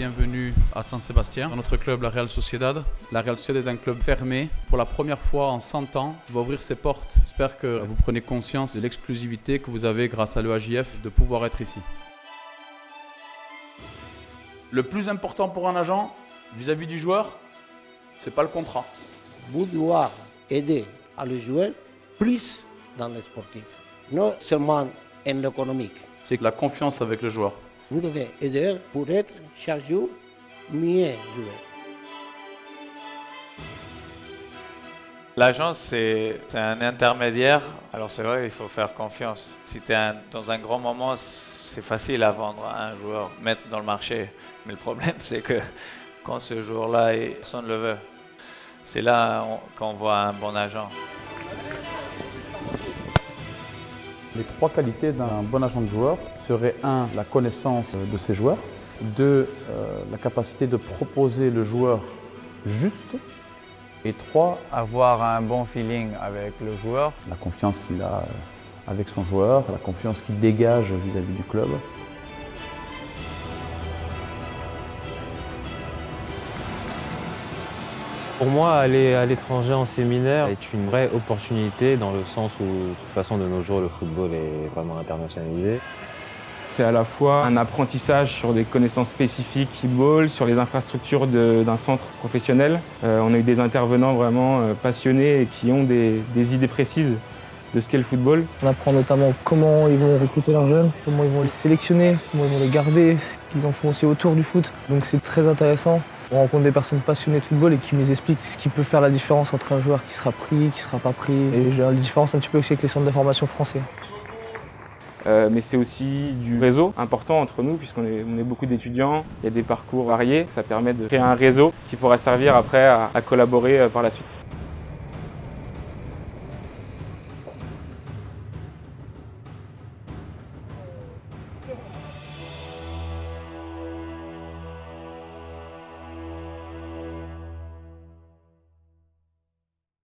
bienvenue à San Sébastien, dans notre club, la Real Sociedad. La Real Sociedad est un club fermé. Pour la première fois en 100 ans, il va ouvrir ses portes. J'espère que vous prenez conscience de l'exclusivité que vous avez grâce à l'EAJF de pouvoir être ici. Le plus important pour un agent, vis-à-vis du joueur, c'est pas le contrat. Vous devez aider à le joueur plus dans le sportif, non seulement en économique. C'est la confiance avec le joueur. Vous devez aider pour être chaque jour mieux joueur. L'agence, c'est un intermédiaire, alors c'est vrai, il faut faire confiance. Si tu es dans un grand moment, c'est facile à vendre à un joueur, mettre dans le marché. Mais le problème, c'est que quand ce jour-là, personne ne le veut. C'est là qu'on voit un bon agent. Les trois qualités d'un bon agent de joueur seraient 1. La connaissance de ses joueurs, 2. La capacité de proposer le joueur juste, et 3. Avoir un bon feeling avec le joueur. La confiance qu'il a avec son joueur, la confiance qu'il dégage vis-à-vis du club. Pour moi, aller à l'étranger en séminaire est une vraie opportunité dans le sens où, de toute façon, de nos jours, le football est vraiment internationalisé. C'est à la fois un apprentissage sur des connaissances spécifiques football, sur les infrastructures d'un centre professionnel. On a eu des intervenants vraiment passionnés et qui ont des idées précises de ce qu'est le football. On apprend notamment comment ils vont recruter leurs jeunes, comment ils vont les sélectionner, comment ils vont les garder, ce qu'ils en font aussi autour du foot. Donc c'est très intéressant. On rencontre des personnes passionnées de football et qui nous expliquent ce qui peut faire la différence entre un joueur qui sera pris, qui ne sera pas pris. Et j'ai la différence un petit peu aussi avec les centres de formation français. Mais c'est aussi du réseau important entre nous puisqu'on est beaucoup d'étudiants, il y a des parcours variés. Ça permet de créer un réseau qui pourra servir après à collaborer par la suite.